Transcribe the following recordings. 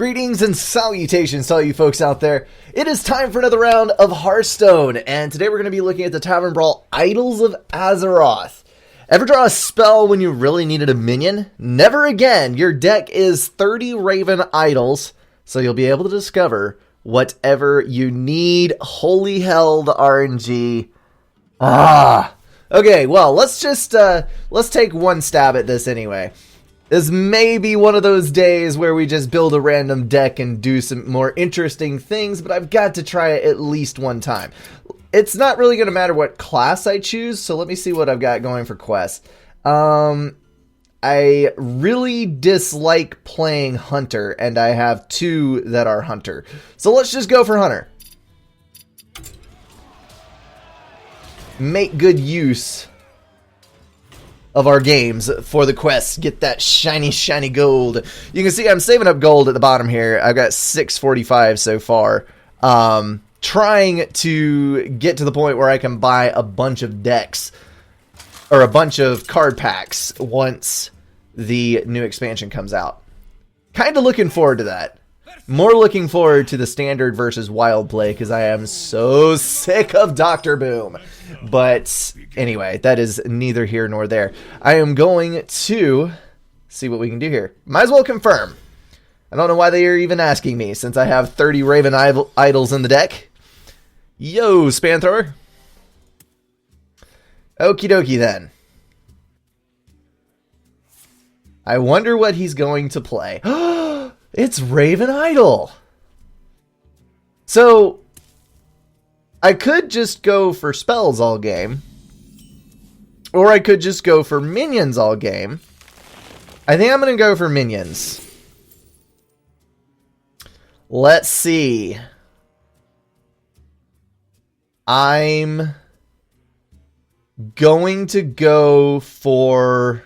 Greetings and salutations to all you folks out there. It is time for another round of Hearthstone, and today we're going to be looking at the Tavern Brawl Idols of Azeroth. Ever draw a spell when you really needed a minion? Never again. Your deck is 30 Raven Idols, so you'll be able to discover whatever you need. Holy hell, the RNG. Okay, well, let's take one stab at this anyway. This may be one of those days where we just build a random deck and do some more interesting things, but I've got to try it at least one time. It's not really going to matter what class I choose, so let me see what I've got going for quests. I really dislike playing Hunter, and I have two that are Hunter. So let's just go for Hunter. Make good use of our games for the quests. Get that shiny gold. You can see I'm saving up gold at the bottom here. I've got 645 so far. Trying to get to the point where I can buy a bunch of decks or a bunch of card packs once the new expansion comes out. Kind of looking forward to that. More looking forward to the standard versus wild play because I am so sick of Dr. Boom. But anyway, that is neither here nor there. I am going to see what we can do here. Might as well confirm. I don't know why they are even asking me since I have 30 Raven Idols in the deck. Yo, Span Thrower. Okie dokie then. I wonder what he's going to play. It's Raven Idol. So I could just go for spells all game, or I could just go for minions all game. I think I'm going to go for minions. Let's see. I'm going to go for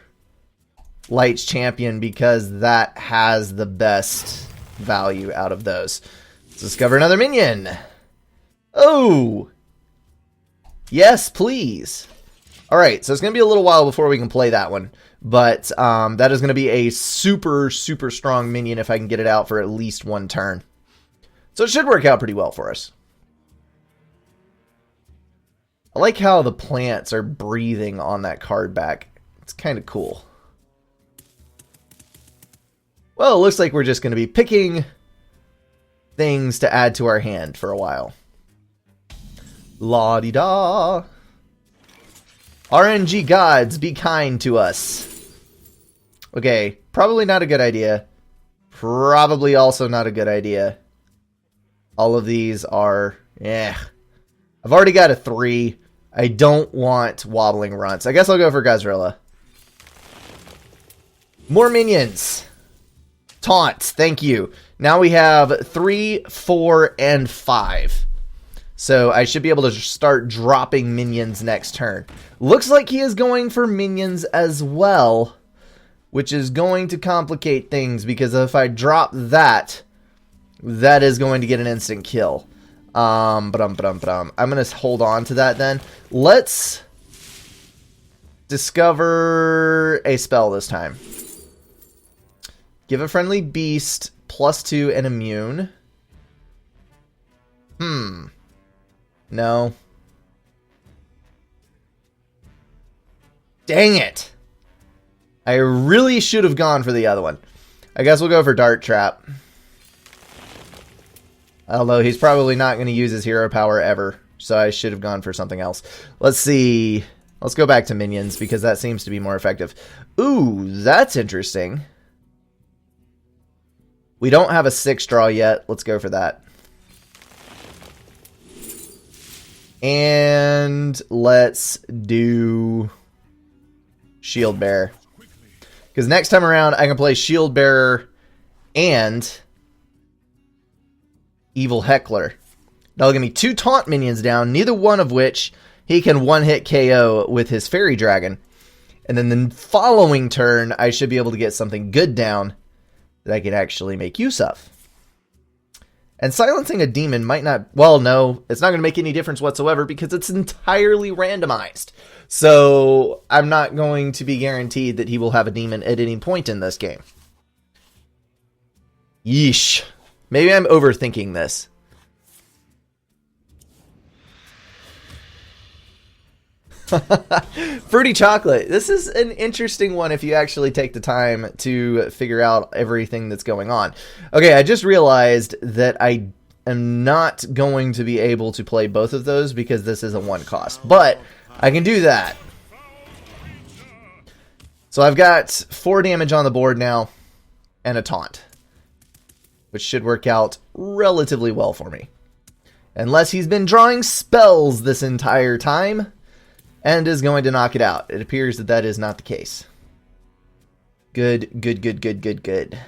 Light's Champion because that has the best value out of those. Let's discover another minion. Oh! Yes, please. Alright, so it's going to be a little while before we can play that one. But that is going to be a super strong minion if I can get it out for at least one turn. So it should work out pretty well for us. I like how the plants are breathing on that card back. It's kind of cool. Well, it looks like we're just going to be picking things to add to our hand for a while. La-di-da. RNG gods, be kind to us. Okay, probably not a good idea. Probably also not a good idea. All of these are, I've already got a 3. I don't want wobbling runts. I guess I'll go for Gazrilla. More minions. Taunts, thank you. Now we have 3, 4, and 5. So I should be able to start dropping minions next turn. Looks like he is going for minions as well, which is going to complicate things because if I drop that, that is going to get an instant kill. I'm going to hold on to that then. Let's discover a spell this time. Give a friendly beast +2 and immune. No. Dang it. I really should have gone for the other one. I guess we'll go for Dart Trap. Although he's probably not going to use his hero power ever. So I should have gone for something else. Let's see. Let's go back to minions because that seems to be more effective. Ooh, that's interesting. We don't have a 6 draw yet. Let's go for that. And let's do Shield Bearer. Because next time around, I can play Shield Bearer and Evil Heckler. That'll give me 2 taunt minions down, neither one of which he can one-hit KO with his Fairy Dragon. And then the following turn, I should be able to get something good down that I can actually make use of. And silencing a demon might not... Well, no, it's not going to make any difference whatsoever because it's entirely randomized. So I'm not going to be guaranteed that he will have a demon at any point in this game. Yeesh. Maybe I'm overthinking this. Fruity chocolate. This is an interesting one if you actually take the time to figure out everything that's going on. Okay, I just realized that I am not going to be able to play both of those because this is a one cost. But I can do that. So I've got 4 damage on the board now and a taunt, which should work out relatively well for me. Unless he's been drawing spells this entire time and is going to knock it out. It appears that that is not the case. Good, good, good, good, good, good.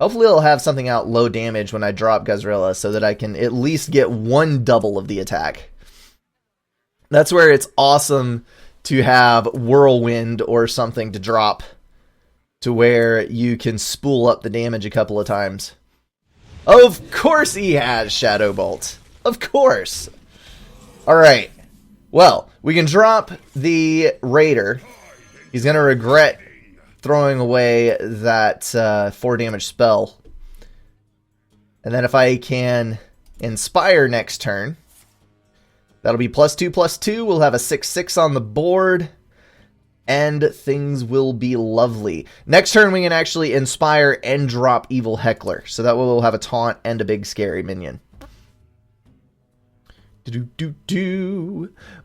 Hopefully I'll have something out low damage when I drop Gazrilla so that I can at least get 1 double of the attack. That's where it's awesome to have Whirlwind or something to drop to where you can spool up the damage a couple of times. Of course he has Shadow Bolt. Of course. Alright. Well, we can drop the Raider. He's going to regret throwing away that 4 damage spell. And then if I can Inspire next turn, that'll be +2/+2. We'll have a 6/6 on the board. And things will be lovely. Next turn we can actually Inspire and drop Evil Heckler. So that way we'll have a taunt and a big scary minion.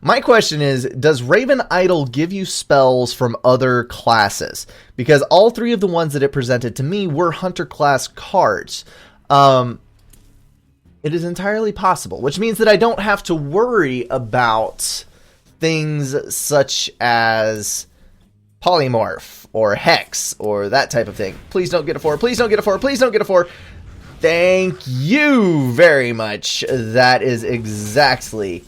My question is, does Raven Idol give you spells from other classes? Because all 3 of the ones that it presented to me were Hunter class cards. It is entirely possible, which means that I don't have to worry about things such as Polymorph or Hex or that type of thing. Please don't get a 4. Please don't get a 4. Please don't get a 4. Thank you very much. That is exactly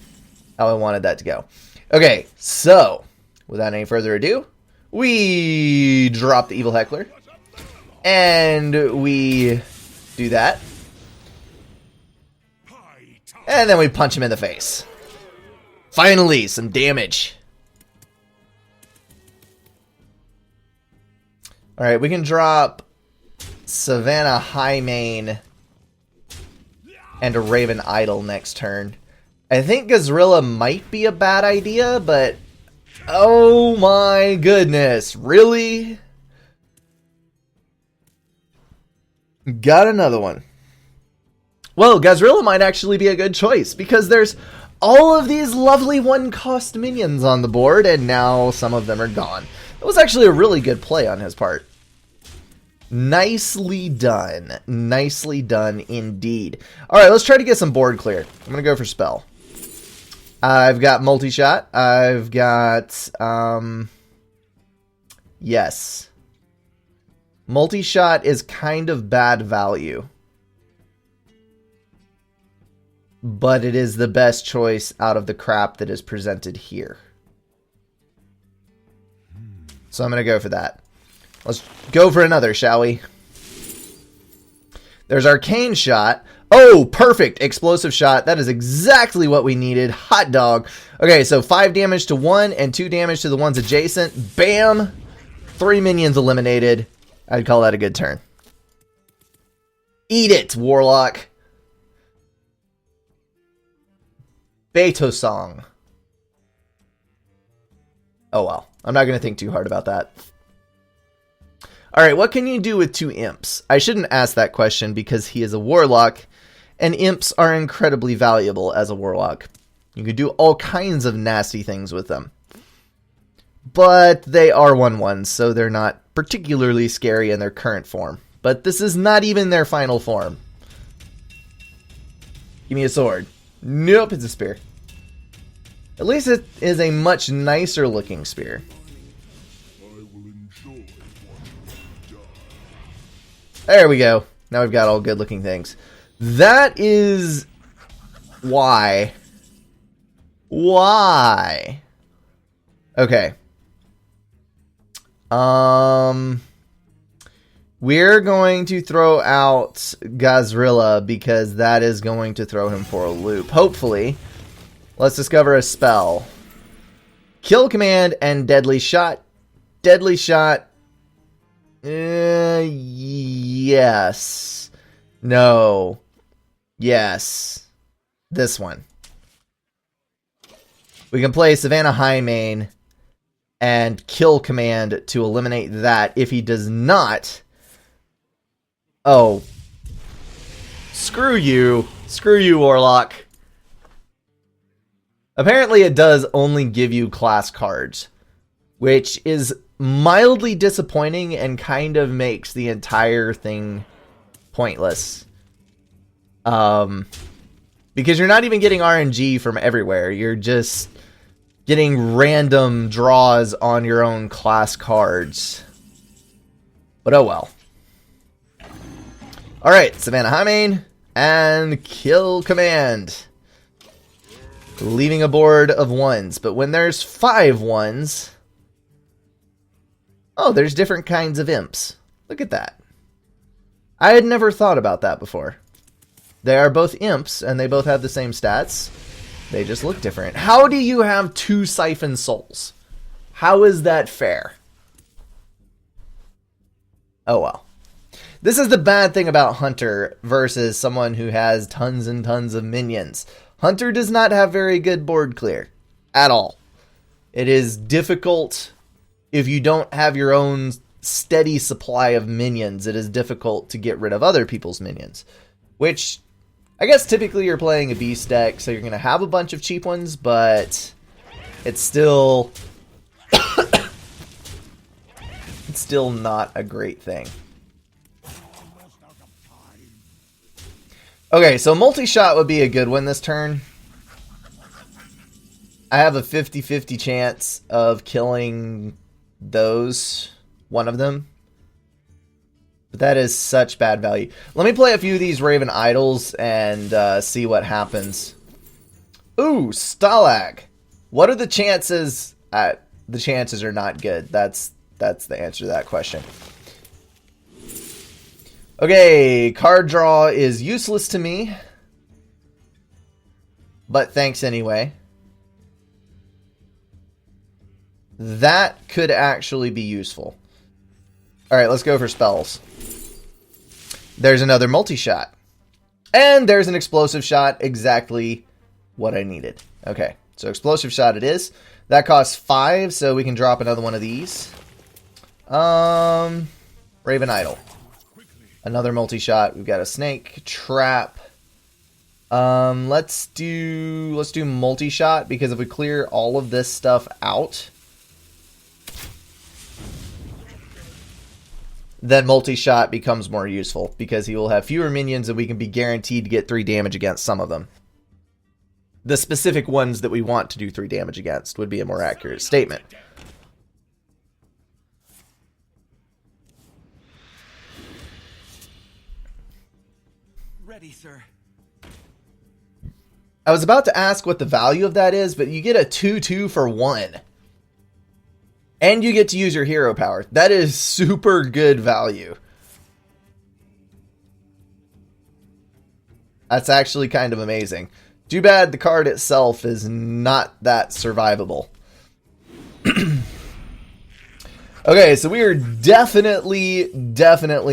how I wanted that to go. Okay, so without any further ado, we drop the Evil Heckler. And we do that. And then we punch him in the face. Finally, some damage. Alright, we can drop Savannah Highmane and a Raven Idol next turn. I think Gazrilla might be a bad idea, but oh my goodness, really? Got another one. Well, Gazrilla might actually be a good choice because there's all of these lovely one-cost minions on the board, and now some of them are gone. That was actually a really good play on his part. Nicely done. Nicely done indeed. Alright, let's try to get some board clear. I'm going to go for spell. I've got multi-shot. I've got, yes. Multi-shot is kind of bad value. But it is the best choice out of the crap that is presented here. So I'm going to go for that. Let's go for another, shall we? There's Arcane Shot. Oh, perfect. Explosive Shot. That is exactly what we needed. Hot dog. Okay, so 5 damage to 1 and 2 damage to the ones adjacent. Bam! 3 minions eliminated. I'd call that a good turn. Eat it, Warlock. Beto Song. Oh well. I'm not going to think too hard about that. Alright, what can you do with 2 imps? I shouldn't ask that question because he is a warlock, and imps are incredibly valuable as a warlock. You can do all kinds of nasty things with them. But they are 1/1s, so they're not particularly scary in their current form. But this is not even their final form. Give me a sword. Nope, it's a spear. At least it is a much nicer looking spear. There we go. Now we've got all good looking things. That is why. Why? Okay. We're going to throw out Gazrilla because that is going to throw him for a loop. Hopefully. Let's discover a spell. Kill Command and Deadly Shot. Deadly Shot. Yes. No. Yes. This one. We can play Savannah Highmane and kill command to eliminate that. If he does not... Oh. Screw you. Screw you, Warlock. Apparently it does only give you class cards, which is mildly disappointing and kind of makes the entire thing pointless. Because you're not even getting RNG from everywhere. You're just getting random draws on your own class cards. But oh well. Alright, Savannah Highmane and kill command. Leaving a board of 1s. But when there's 5 1s... Oh, there's different kinds of imps. Look at that. I had never thought about that before. They are both imps, and they both have the same stats. They just look different. How do you have 2 Siphon Souls? How is that fair? Oh well. This is the bad thing about Hunter versus someone who has tons and tons of minions. Hunter does not have very good board clear. At all. It is difficult if you don't have your own steady supply of minions. It is difficult to get rid of other people's minions. Which... I guess typically you're playing a beast deck, so you're going to have a bunch of cheap ones, but it's still... it's still not a great thing. Okay, so multi-shot would be a good one this turn. I have a 50-50 chance of killing one of them. But that is such bad value. Let me play a few of these Raven Idols and see what happens. Ooh, Stalag. What are the chances? The chances are not good. That's the answer to that question. Okay, card draw is useless to me. But thanks anyway. That could actually be useful. Alright, let's go for spells. There's another multi-shot. And there's an explosive shot. Exactly what I needed. Okay, so explosive shot it is. That costs 5, so we can drop another one of these. Raven Idol. Another multi-shot. We've got a snake, trap. Let's do multi-shot, because if we clear all of this stuff out, then multi-shot becomes more useful, because he will have fewer minions and we can be guaranteed to get 3 damage against some of them. The specific ones that we want to do 3 damage against would be a more accurate statement. Ready, sir. I was about to ask what the value of that is, but you get a 2/2 for 1. And you get to use your hero power. That is super good value. That's actually kind of amazing. Too bad the card itself is not that survivable. Okay, so we are definitely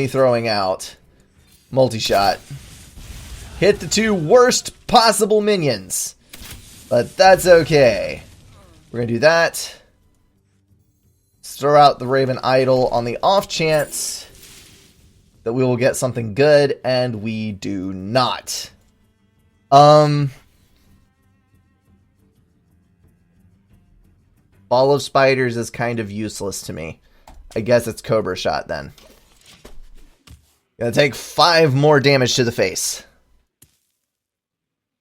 throwing out multi-shot. Hit the 2 worst possible minions. But that's okay. We're going to do that. Throw out the Raven Idol on the off chance that we will get something good, and we do not. Ball of Spiders is kind of useless to me. I guess it's Cobra Shot then. Gonna take 5 more damage to the face.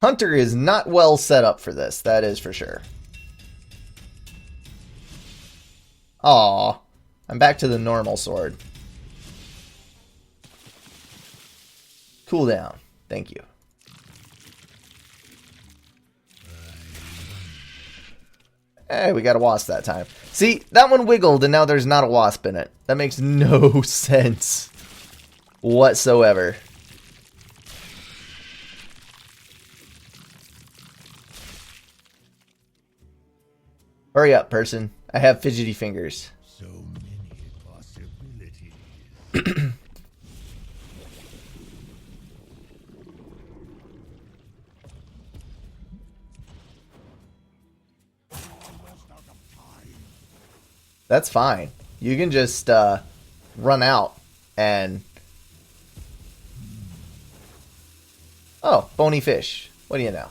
Hunter is not well set up for this, that is for sure. Aw, I'm back to the normal sword. Cool down. Thank you. Hey, we got a wasp that time. See, that one wiggled and now there's not a wasp in it. That makes no sense whatsoever. Hurry up, person. I have fidgety fingers. So many possibilities. That's fine. You can just run out and... Oh, bony fish. What do you know?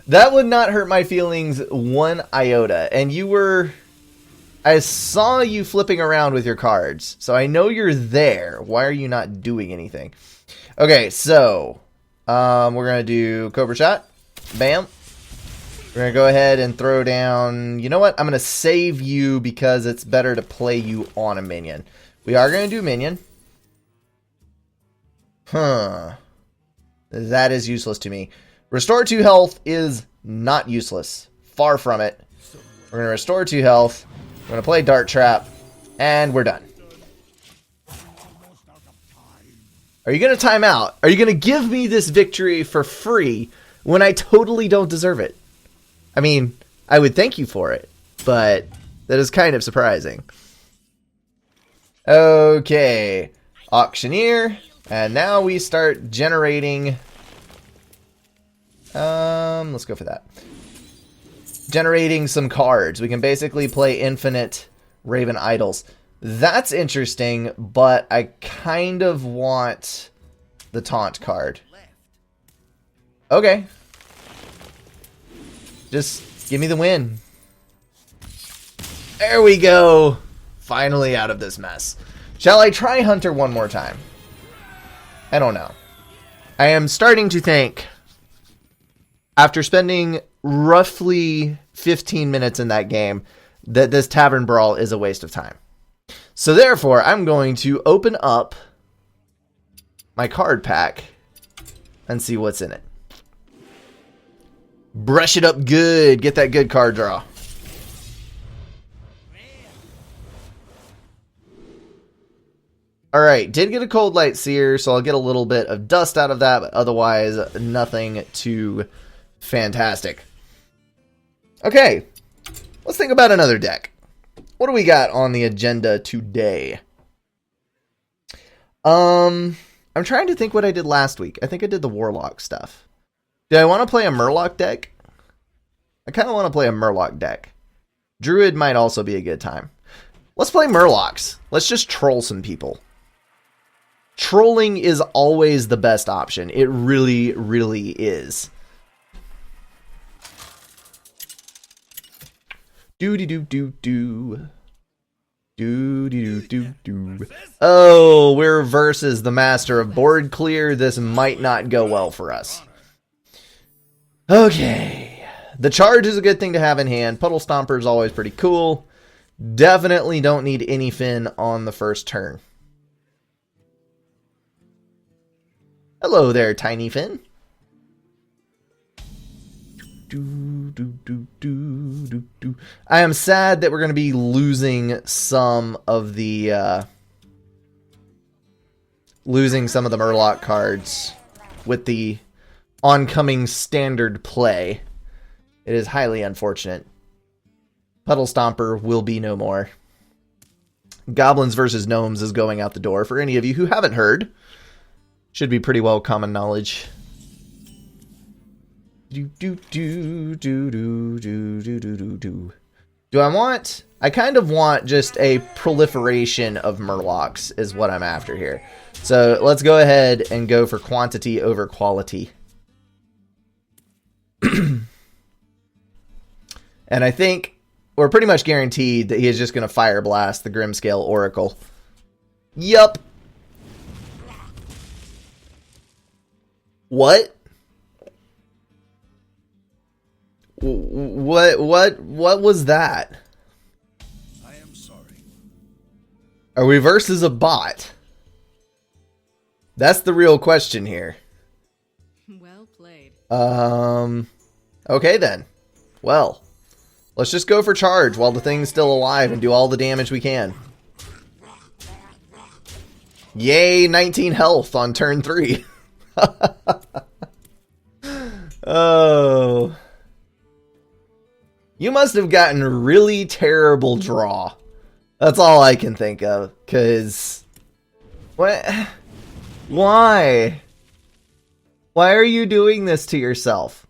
That would not hurt my feelings one iota. And you were... I saw you flipping around with your cards, so I know you're there. Why are you not doing anything? Okay, so we're going to do Cobra Shot. Bam. We're going to go ahead and throw down... You know what? I'm going to save you because it's better to play you on a minion. We are going to do minion. Huh. That is useless to me. Restore 2 health is not useless. Far from it. We're going to restore 2 health. We're going to play Dart Trap. And we're done. Are you going to time out? Are you going to give me this victory for free when I totally don't deserve it? I mean, I would thank you for it, but that is kind of surprising. Okay. Auctioneer. And now we start generating... let's go for that. Generating some cards. We can basically play infinite Raven Idols. That's interesting, but I kind of want the taunt card. Okay. Just give me the win. There we go. Finally out of this mess. Shall I try Hunter one more time? I don't know. I am starting to think, after spending roughly 15 minutes in that game, that this Tavern Brawl is a waste of time. So therefore, I'm going to open up my card pack and see what's in it. Brush it up good. Get that good card draw. Alright, did get a Cold Light Seer, so I'll get a little bit of dust out of that, but otherwise, nothing too fantastic. Okay, let's think about another deck. What do we got on the agenda today? I'm trying to think what I did last week. I think I did the Warlock stuff. Did I want to play a Murloc deck? I kind of want to play a Murloc deck. Druid might also be a good time. Let's play Murlocs. Let's just troll some people. Trolling is always the best option. It really, really is. Do-de-do-do-do. Do-de-do-do-do. Oh, we're versus the Master of Board Clear. This might not go well for us. Okay. The charge is a good thing to have in hand. Puddle Stomper is always pretty cool. Definitely don't need any Fin on the first turn. Hello there, Tiny Fin. I am sad that we're going to be losing some of the Murloc cards with the oncoming standard play. It is highly unfortunate. Puddle Stomper will be no more. Goblins versus Gnomes is going out the door. For any of you who haven't heard, should be pretty well common knowledge. Do I want... I kind of want just a proliferation of Murlocs is what I'm after here. So let's go ahead and go for quantity over quality. And I think we're pretty much guaranteed that he is just going to Fire Blast the Grimscale Oracle. Yup. What? What was that? I am sorry. Are we versus a bot? That's the real question here. Well played. Okay then. Well, let's just go for charge while the thing's still alive and do all the damage we can. Yay, 19 health on turn 3. Oh. You must have gotten a really terrible draw. That's all I can think of. Because... What? Why? Why are you doing this to yourself?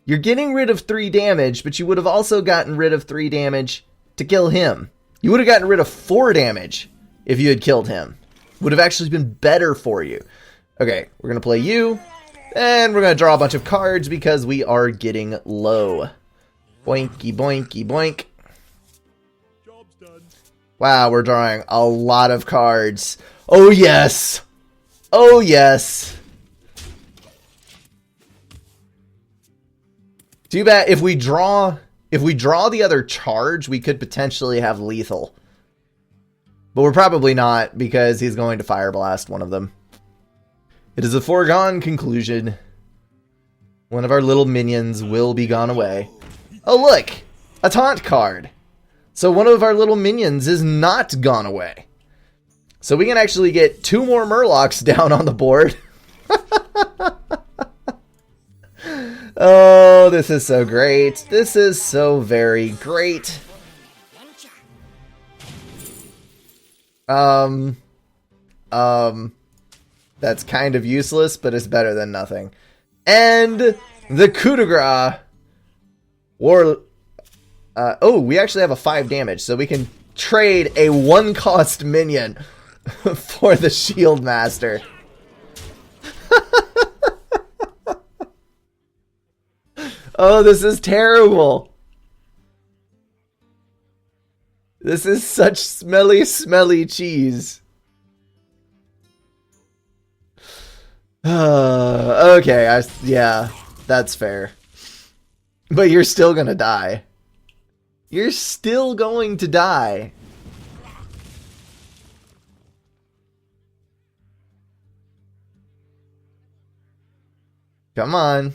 You're getting rid of 3 damage, but you would have also gotten rid of 3 damage to kill him. You would have gotten rid of 4 damage if you had killed him. Would have actually been better for you. Okay, we're going to play you. And we're going to draw a bunch of cards because we are getting low. Boinky, boinky, boink. Job's done. Wow, we're drawing a lot of cards. Oh, yes. Oh, yes. Too bad. If we draw the other charge, we could potentially have lethal. But we're probably not because he's going to Fire Blast one of them. It is a foregone conclusion. One of our little minions will be gone away. Oh, look! A taunt card! So one of our little minions is not gone away. So we can actually get 2 more Murlocs down on the board. Oh, this is so great. This is so very great. That's kind of useless, but it's better than nothing. And the coup de grace oh, we actually have a 5 damage, so we can trade a 1-cost minion for the Shield Master. Oh, this is terrible. This is such smelly, smelly cheese. Okay, yeah, that's fair. But you're still gonna die. You're still going to die. Come on.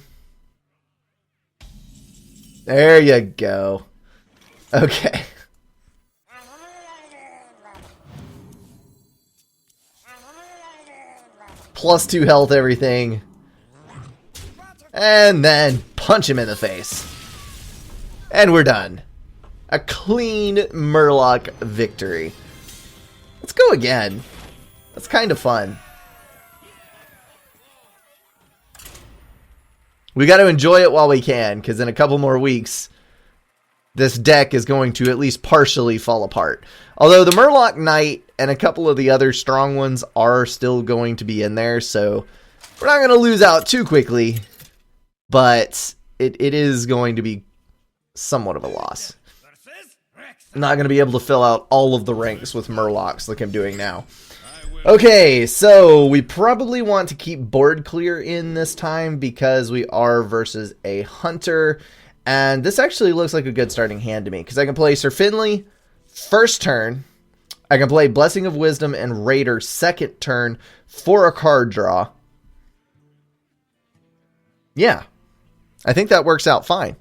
There you go. Okay. +2 health, everything. And then punch him in the face. And we're done. A clean Murloc victory. Let's go again. That's kind of fun. We got to enjoy it while we can, because in a couple more weeks, this deck is going to at least partially fall apart. Although the Murloc Knight and a couple of the other strong ones are still going to be in there, so we're not going to lose out too quickly, but it is going to be somewhat of a loss. I'm not going to be able to fill out all of the ranks with Murlocs like I'm doing now. Okay, so we probably want to keep board clear in this time because we are versus a hunter. And this actually looks like a good starting hand to me because I can play Sir Finley first turn. I can play Blessing of Wisdom and Raider second turn for a card draw. Yeah, I think that works out fine.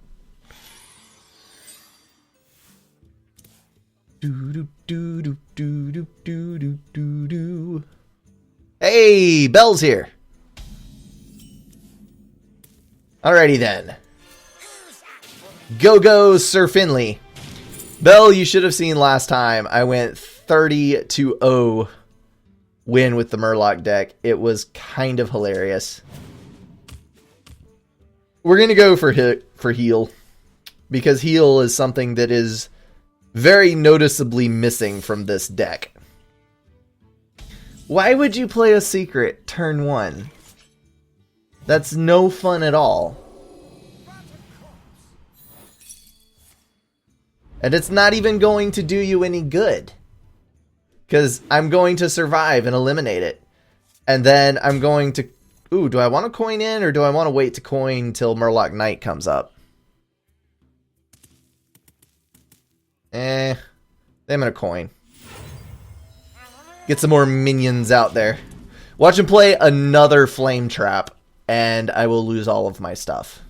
Hey, Belle's here. Alrighty then. Go, Sir Finley. Belle, you should have seen last time. I went 30-0 win with the Murloc deck. It was kind of hilarious. We're going to go for heal. Because heal is something that is very noticeably missing from this deck. Why would you play a secret turn 1? That's no fun at all. And it's not even going to do you any good. Because I'm going to survive and eliminate it. And then I'm going to... Ooh, do I want to coin in or do I want to wait to coin till Murloc Knight comes up? I'm gonna coin. Get some more minions out there. Watch him play another Flame Trap, and I will lose all of my stuff.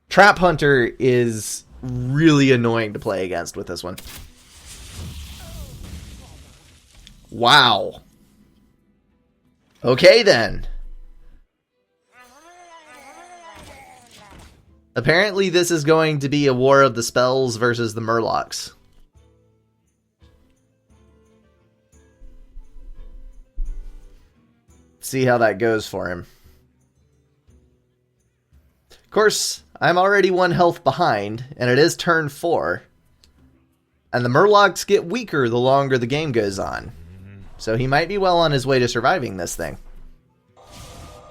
Trap Hunter is really annoying to play against with this one. Wow. Okay then. Apparently this is going to be a war of the spells versus the Murlocs. See how that goes for him. course, I'm already 1 health behind, and it is turn 4. And the Murlocs get weaker the longer the game goes on. So he might be well on his way to surviving this thing.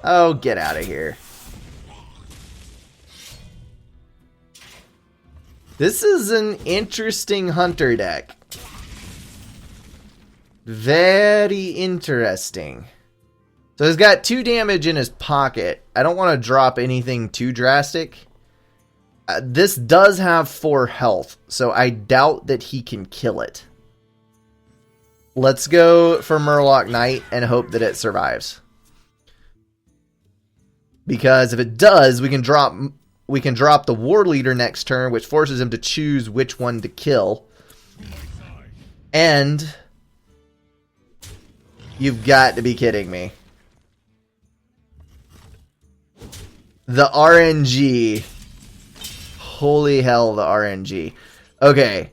Oh, get out of here. This is an interesting hunter deck. Very interesting. So he's got 2 damage in his pocket. I don't want to drop anything too drastic. This does have 4 health, so I doubt that he can kill it. Let's go for Murloc Knight and hope that it survives. Because if it does, we can drop the War Leader next turn, which forces him to choose which one to kill. And you've got to be kidding me. The RNG. Holy hell, the RNG. Okay,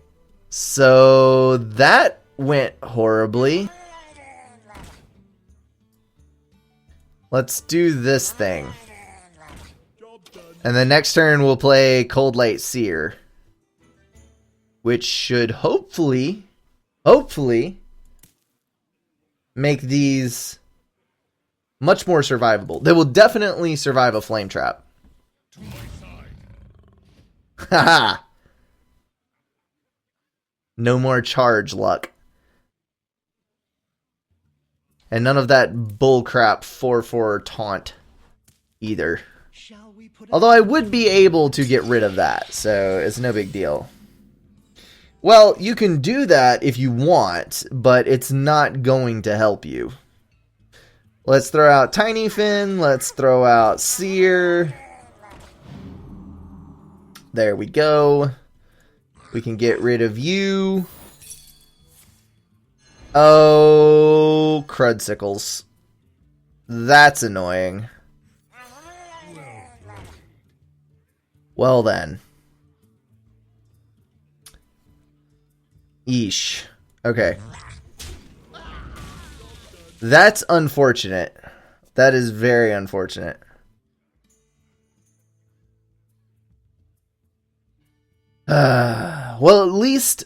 so that went horribly. Let's do this thing. And the next turn we'll play Cold Light Seer, which should hopefully make these much more survivable. They will definitely survive a flame trap. Haha. No more charge luck. And none of that bullcrap 4/4 taunt either. Although I would be able to get rid of that, so it's no big deal. Well, you can do that if you want, but it's not going to help you. Let's throw out Tiny Fin. Let's throw out Seer. There we go. We can get rid of you. Oh, Crudsickles. That's annoying. Well then. Eesh. Okay. That's unfortunate. That is very unfortunate. Well, at least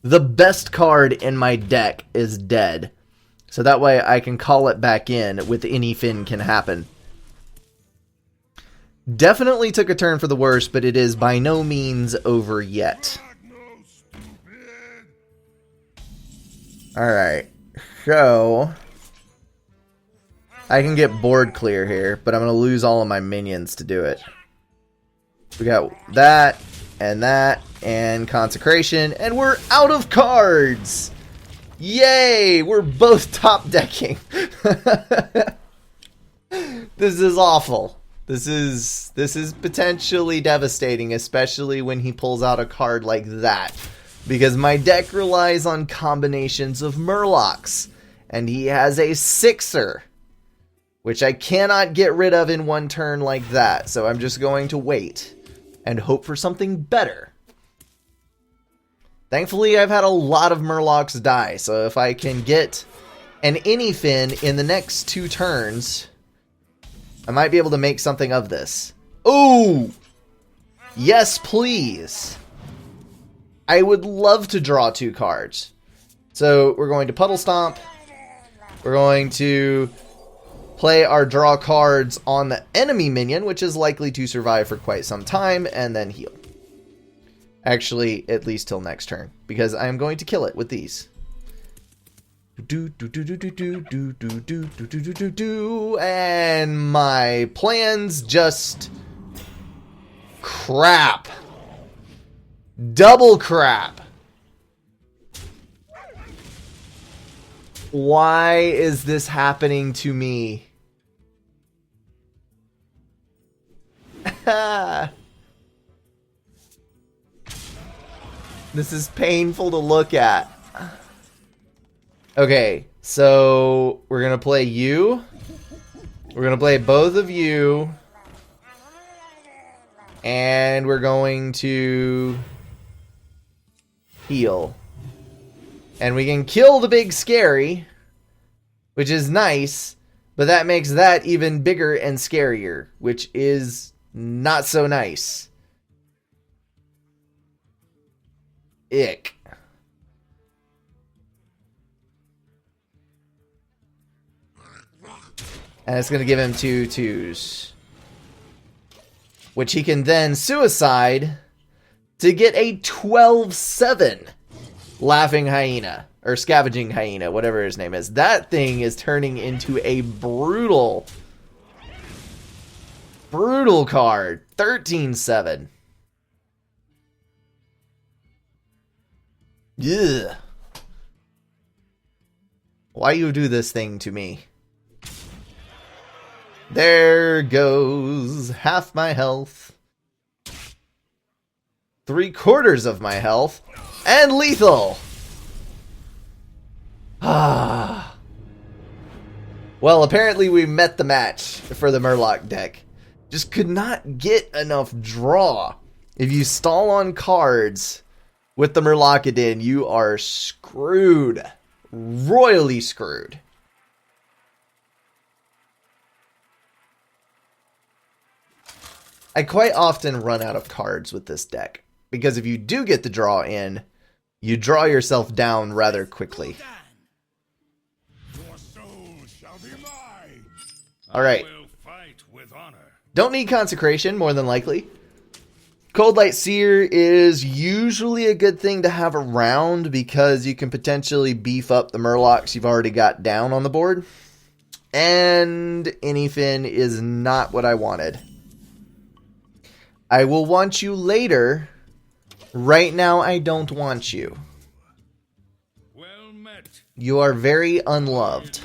the best card in my deck is dead. So that way I can call it back in with any fin can happen. Definitely took a turn for the worse, but it is by no means over yet. Alright. So I can get board clear here, but I'm going to lose all of my minions to do it. We got that. And Consecration, and we're out of cards! Yay! We're both top decking. This is awful. This is potentially devastating, especially when he pulls out a card like that. Because my deck relies on combinations of Murlocs, and he has a 6er, which I cannot get rid of in one turn like that, so I'm just going to wait and hope for something better. Thankfully, I've had a lot of Murlocs die, so if I can get an Anyfin in the next 2 turns, I might be able to make something of this. Ooh! Yes, please! I would love to draw 2 cards. So, we're going to Puddle Stomp. We're going to play our draw cards on the enemy minion, which is likely to survive for quite some time, and then heal. Actually, at least till next turn, because I am going to kill it with these. And my plans just crap. Double crap. Why is this happening to me? This is painful to look at. Okay, so we're gonna play you. We're gonna play both of you. And we're going to heal. And we can kill the big scary, which is nice, but that makes that even bigger and scarier, which is Not so nice. Ick. And it's going to give him 2/2s. Which he can then suicide to get a 12/7 Laughing Hyena. Or Scavenging Hyena, whatever his name is. That thing is turning into a brutal card. 13/7. Ugh. Why you do this thing to me? There goes half my health. 3/4 of my health. And lethal! Ah. Well, apparently we met the match for the Murloc deck. Just could not get enough draw. If you stall on cards with the Murlocidin, you are screwed. Royally screwed. I quite often run out of cards with this deck. Because if you do get the draw in, you draw yourself down rather quickly. Your soul shall be mine. Alright. I will fight with honor. Don't need Consecration, more than likely. Cold Light Seer is usually a good thing to have around because you can potentially beef up the Murlocs you've already got down on the board. And Anyfin is not what I wanted. I will want you later. Right now, I don't want you. Well met. You are very unloved.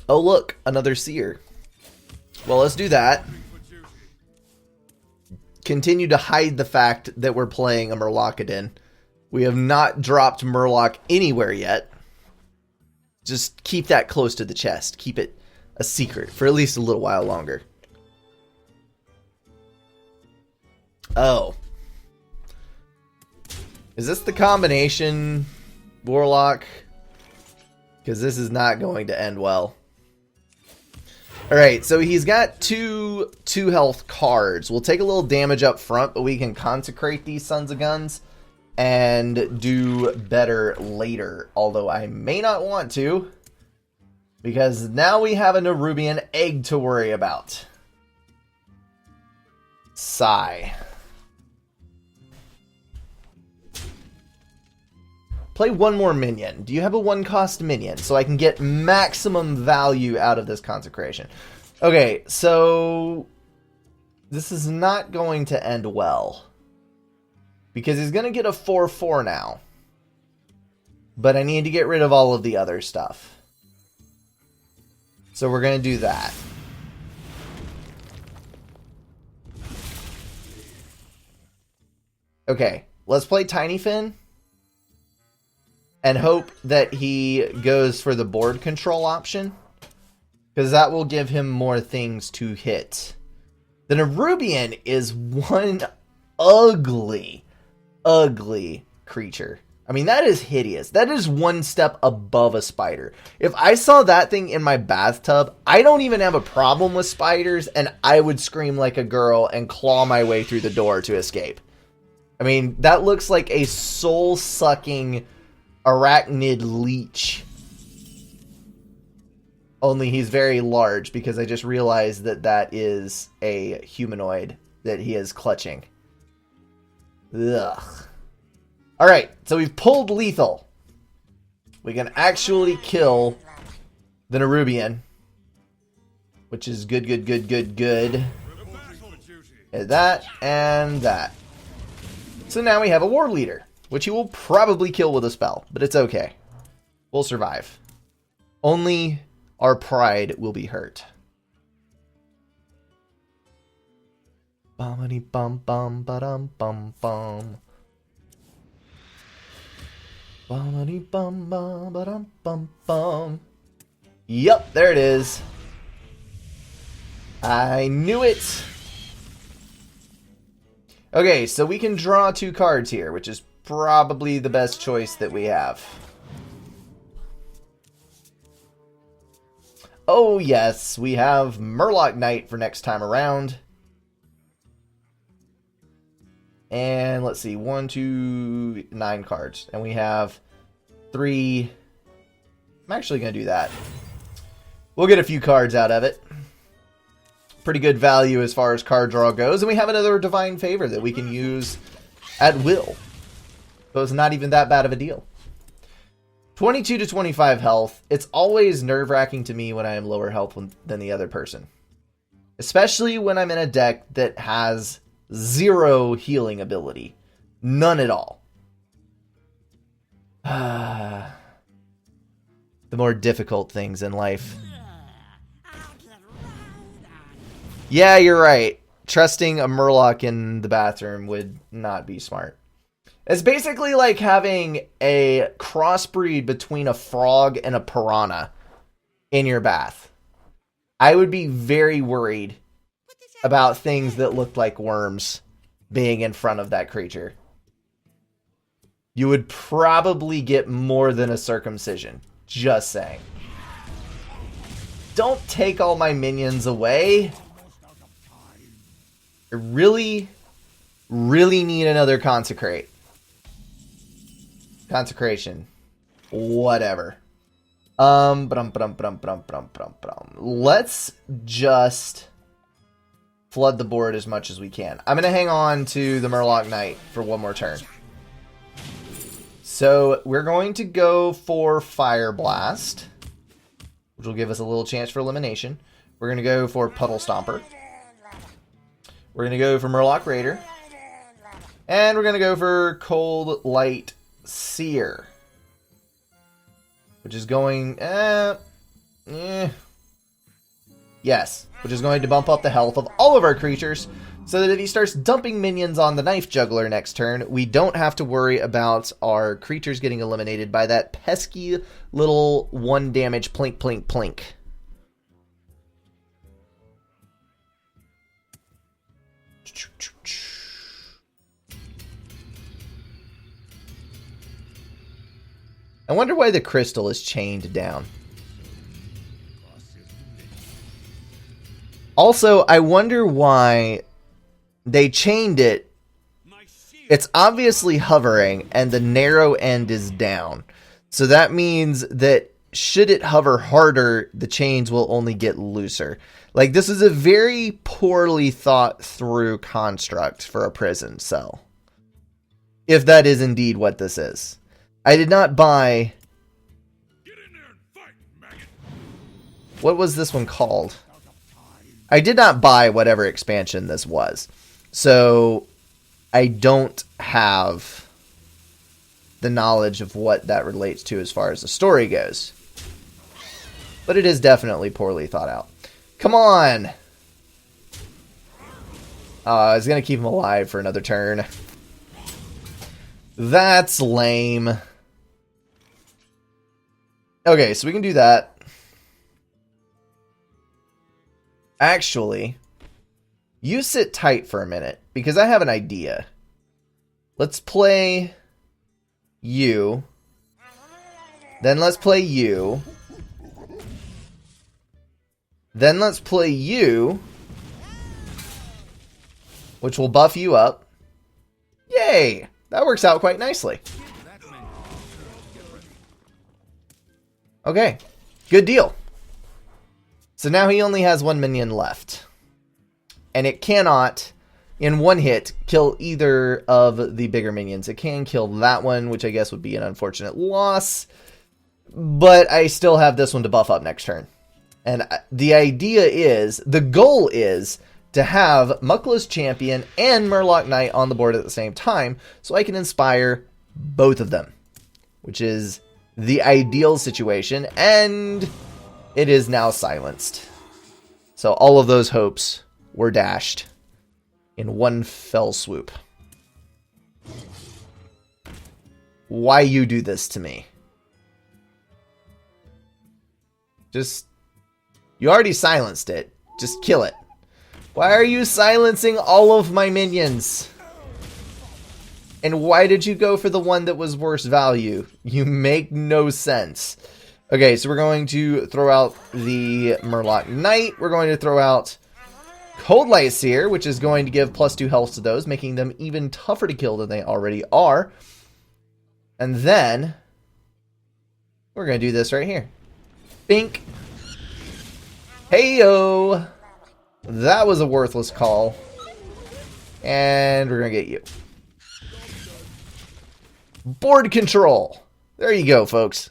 Oh, look, another seer. Well, let's do that. Continue to hide the fact that we're playing a Murlocidin. We have not dropped Murloc anywhere yet. Just keep that close to the chest. Keep it a secret for at least a little while longer. Oh. Is this the combination Warlock? Because this is not going to end well. Alright, so he's got two health cards. We'll take a little damage up front, but we can consecrate these sons of guns and do better later. Although I may not want to, because now we have a Nerubian egg to worry about. Sigh. Play one more minion. Do you have a one-cost minion? So I can get maximum value out of this consecration. Okay, so this is not going to end well. Because he's going to get a 4/4 now. But I need to get rid of all of the other stuff. So we're going to do that. Okay, let's play Tiny Fin. And hope that he goes for the board control option. Because that will give him more things to hit. The Nerubian is one ugly creature. I mean, that is hideous. That is one step above a spider. If I saw that thing in my bathtub, I don't even have a problem with spiders, and I would scream like a girl and claw my way through the door to escape. I mean, that looks like a soul-sucking arachnid leech. Only he's very large, because I just realized that that is a humanoid that he is clutching. Ugh. Alright, so we've pulled lethal. We can actually kill the Nerubian. Which is good. And that, and that. So now we have a war leader, which he will probably kill with a spell, but it's okay. We'll survive. Only our pride will be hurt. Bum bum bum ba-dum bum bum. Bum bum ba-dum bum bum. Yup, there it is. I knew it. Okay, so we can draw 2 cards here, which is probably the best choice that we have. Oh yes, we have Murloc Knight for next time around. And let's see, 1, 2, 9 cards. And we have 3. I'm actually going to do that. We'll get a few cards out of it. Pretty good value as far as card draw goes. And we have another Divine Favor that we can use at will. So it's not even that bad of a deal. 22 to 25 health. It's always nerve-wracking to me when I am lower health than the other person. Especially when I'm in a deck that has 0 healing ability. None at all. The more difficult things in life. Yeah, you're right. Trusting a Murloc in the bathroom would not be smart. It's basically like having a crossbreed between a frog and a piranha in your bath. I would be very worried about things that looked like worms being in front of that creature. You would probably get more than a circumcision. Just saying. Don't take all my minions away. I really need another consecrate. Consecration. Whatever. Let's just flood the board as much as we can. I'm going to hang on to the Murloc Knight for one more turn. So we're going to go for Fire Blast, which will give us a little chance for elimination. We're going to go for Puddle Stomper. We're going to go for Murloc Raider. And we're going to go for Cold Light Seer, which is going... Yes, which is going to bump up the health of all of our creatures, so that if he starts dumping minions on the Knife Juggler next turn, we don't have to worry about our creatures getting eliminated by that pesky little 1 damage plink plink plink. I wonder why the crystal is chained down. Also, I wonder why they chained it. It's obviously hovering, and the narrow end is down. So that means that should it hover harder, the chains will only get looser. Like, this is a very poorly thought through construct for a prison cell. If that is indeed what this is. I did not buy... Get in there and fight, maggot. What was this one called? I did not buy whatever expansion this was. So I don't have the knowledge of what that relates to as far as the story goes. But it is definitely poorly thought out. Come on! I was going to keep him alive for another turn. That's lame. Okay, so we can do that. Actually, you sit tight for a minute, because I have an idea. Let's play you. Then let's play you. Then let's play you, which will buff you up. Yay! That works out quite nicely. Okay, good deal. So now he only has 1 minion left. And it cannot, in one hit, kill either of the bigger minions. It can kill that one, which I guess would be an unfortunate loss. But I still have this one to buff up next turn. And the idea is, the goal is to have Muckless Champion and Murloc Knight on the board at the same time, so I can inspire both of them. Which is the ideal situation, and it is now silenced. So all of those hopes were dashed in one fell swoop. Why you do this to me? Just... You already silenced it. Just kill it. Why are you silencing all of my minions? And why did you go for the one that was worse value? You make no sense. Okay, so we're going to throw out the Murloc Knight. We're going to throw out Cold Light Seer, which is going to give +2 health to those, making them even tougher to kill than they already are. And then we're going to do this right here. Bink. Heyo! That was a worthless call. And we're going to get you. Board control. There you go, folks.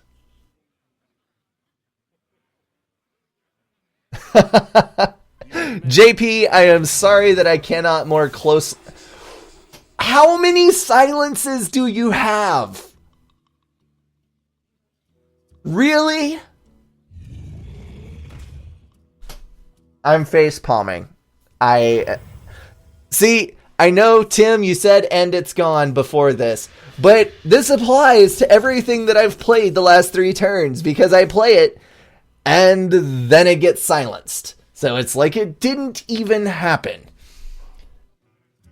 JP, I am sorry that I cannot more close. How many silences do you have? Really? I'm face palming. See, I know, Tim, you said and it's gone before this, but this applies to everything that I've played the last 3 turns, because I play it and then it gets silenced. So it's like it didn't even happen.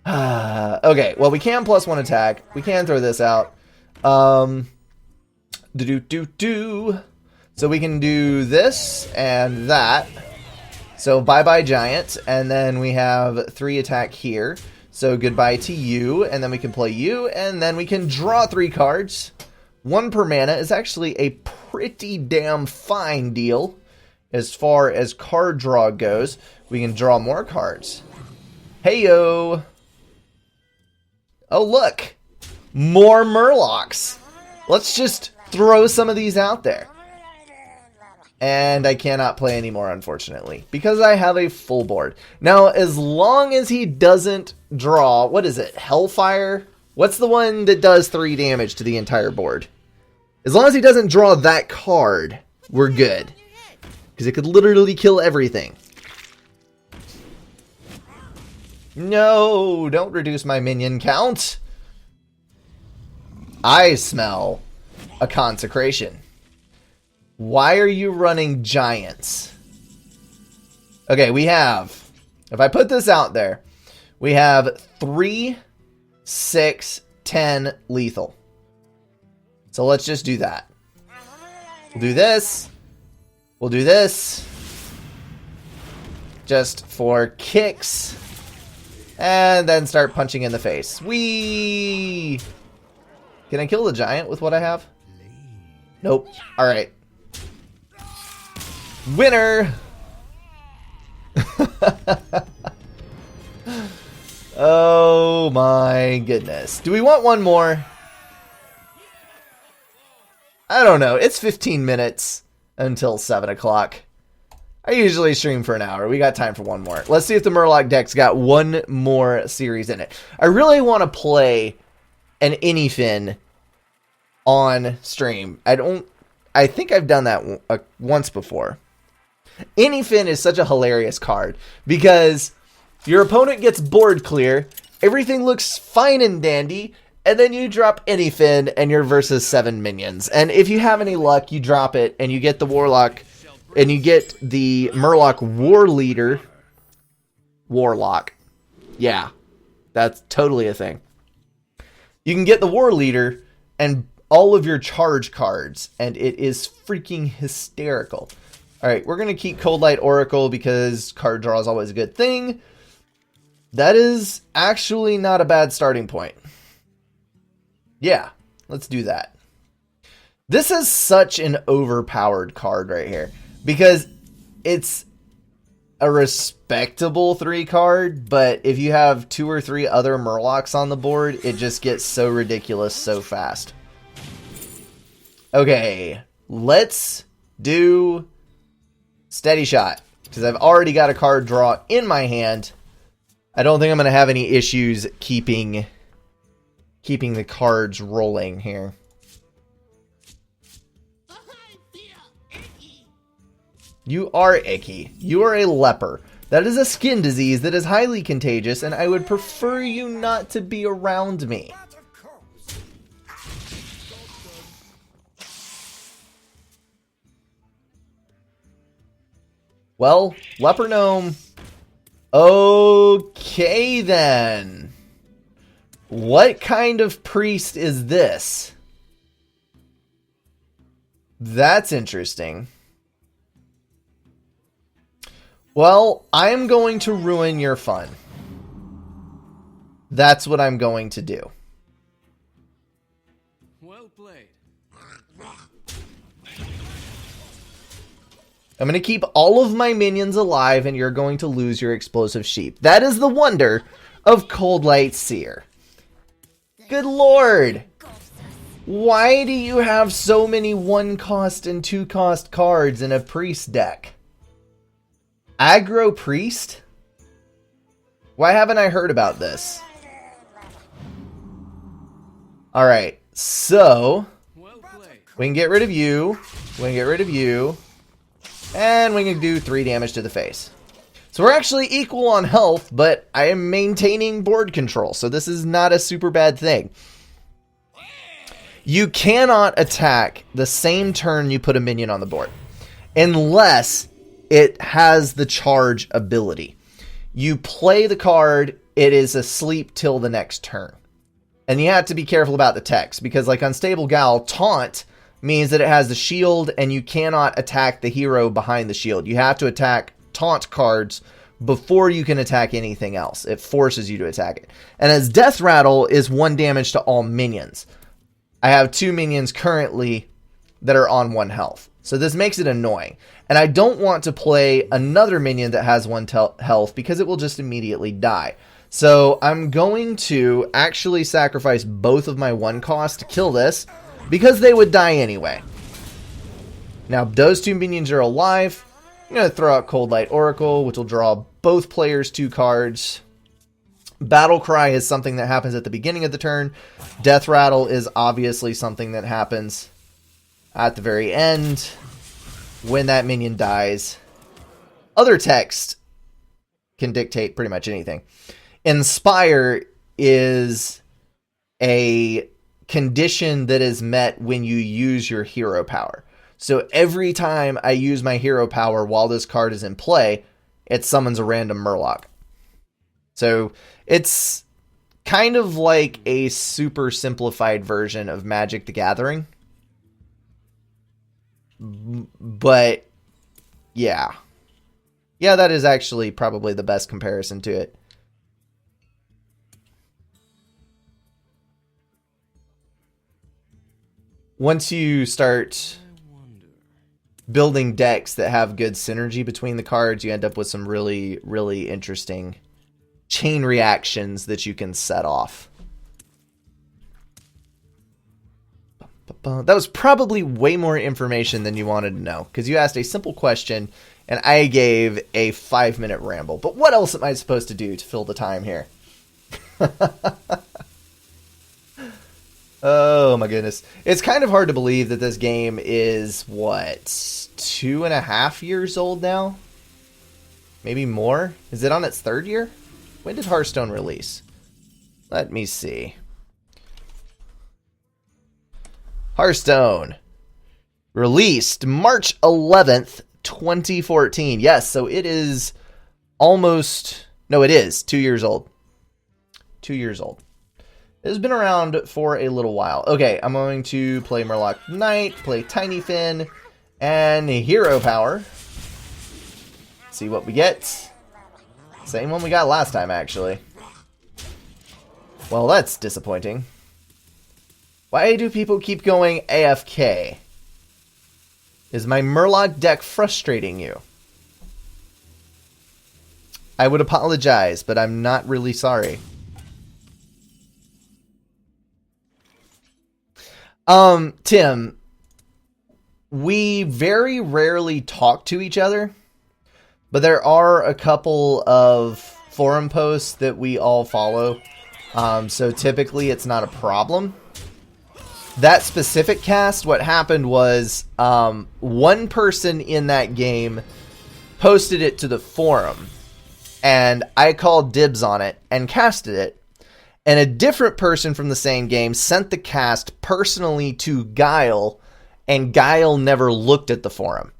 Okay, well, we can +1 attack. We can throw this out. So we can do this and that. So bye-bye giant, and then we have 3 attack here. So goodbye to you, and then we can play you, and then we can draw 3 cards. 1 per mana is actually a pretty damn fine deal as far as card draw goes. We can draw more cards. Heyo! Oh, look! More Murlocs! Let's just throw some of these out there. And I cannot play anymore, unfortunately, because I have a full board. Now, as long as he doesn't draw, what is it, Hellfire? What's the one that does 3 damage to the entire board? As long as he doesn't draw that card, we're good. Because it could literally kill everything. No, don't reduce my minion count. I smell a consecration. Why are you running giants? Okay, we have, if I put this out there, we have 3, 6, 10 lethal. So let's just do that. We'll do this. We'll do this. Just for kicks. And then start punching in the face. Whee! Can I kill the giant with what I have? Nope. Alright. Winner! Oh my goodness. Do we want one more? I don't know. It's 15 minutes until 7 o'clock. I usually stream for an hour. We got time for one more. Let's see if the Murloc deck's got one more series in it. I really want to play an Anyfin on stream. I think I've done that once before. Anyfin is such a hilarious card because your opponent gets board clear, everything looks fine and dandy, and then you drop Anyfin and you're versus 7 minions. And if you have any luck, you drop it and you get the Warlock, and you get the Murloc War Leader. Warlock. Yeah, that's totally a thing. You can get the War Leader and all of your charge cards, and it is freaking hysterical. Alright, we're going to keep Cold Light Oracle because card draw is always a good thing. That is actually not a bad starting point. Yeah, let's do that. This is such an overpowered card right here because it's a respectable 3 card, but if you have 2 or 3 other Murlocs on the board, it just gets so ridiculous so fast. Okay, let's do Steady Shot, because I've already got a card draw in my hand. I don't think I'm going to have any issues keeping the cards rolling here. You are icky. You are a leper. That is a skin disease that is highly contagious, and I would prefer you not to be around me. Well, Leper Gnome. Okay, then. What kind of priest is this? That's interesting. Well, I'm going to ruin your fun. That's what I'm going to do. Well played. I'm going to keep all of my minions alive, and you're going to lose your explosive sheep. That is the wonder of Coldlight Seer. Good lord! Why do you have so many 1-cost and 2-cost cards in a priest deck? Aggro priest? Why haven't I heard about this? Alright, so we can get rid of you. We can get rid of you. And we can do 3 damage to the face. So we're actually equal on health, but I am maintaining board control. So this is not a super bad thing. You cannot attack the same turn you put a minion on the board, unless it has the charge ability. You play the card, it is asleep till the next turn. And you have to be careful about the text, because like Unstable Gal, taunt means that it has the shield, and you cannot attack the hero behind the shield. You have to attack taunt cards before you can attack anything else. It forces you to attack it. And as Death Rattle is 1 damage to all minions. I have 2 minions currently that are on 1 health. So this makes it annoying. And I don't want to play another minion that has 1 health, because it will just immediately die. So I'm going to actually sacrifice both of my 1 cost to kill this, because they would die anyway. Now those 2 minions are alive. I'm going to throw out Coldlight Oracle, which will draw both players 2 cards. Battle Cry is something that happens at the beginning of the turn. Death Rattle is obviously something that happens at the very end when that minion dies. Other text can dictate pretty much anything. Inspire is a condition that is met when you use your hero power. So every time I use my hero power while this card is in play, it summons a random Murloc. So it's kind of like a super simplified version of Magic the Gathering. But yeah. Yeah, that is actually probably the best comparison to it. Once you start building decks that have good synergy between the cards, you end up with some really, really interesting chain reactions that you can set off. That was probably way more information than you wanted to know, because you asked a simple question and I gave a 5-minute ramble. But what else am I supposed to do to fill the time here? Oh my goodness. It's kind of hard to believe that this game is, what, 2.5 years old now? Maybe more? Is it on its 3rd year? When did Hearthstone release? Let me see. Hearthstone released March 11th, 2014. Yes, so it is almost... No, it is 2 years old. 2 years old. It has been around for a little while. Okay, I'm going to play Murloc Knight, play Tiny Fin, and Hero Power. See what we get. Same one we got last time, actually. Well, that's disappointing. Why do people keep going AFK? Is my Murloc deck frustrating you? I would apologize, but I'm not really sorry. Tim, we very rarely talk to each other, but there are a couple of forum posts that we all follow, so typically it's not a problem. That specific cast, what happened was, one person in that game posted it to the forum, and I called dibs on it and casted it. And a different person from the same game sent the cast personally to Guile, and Guile never looked at the forum.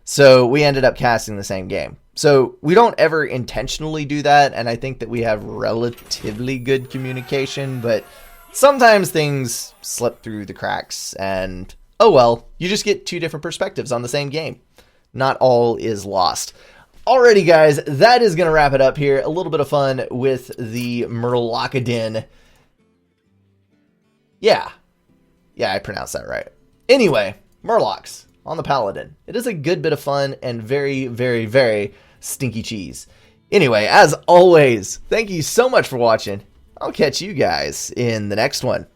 So we ended up casting the same game. So we don't ever intentionally do that, and I think that we have relatively good communication, but sometimes things slip through the cracks, and oh well, you just get two different perspectives on the same game. Not all is lost. Alrighty, guys, that is going to wrap it up here. A little bit of fun with the Murloc-a-din. Yeah, I pronounced that right. Anyway, Murlocs on the Paladin. It is a good bit of fun and very, very, very stinky cheese. Anyway, as always, thank you so much for watching. I'll catch you guys in the next one.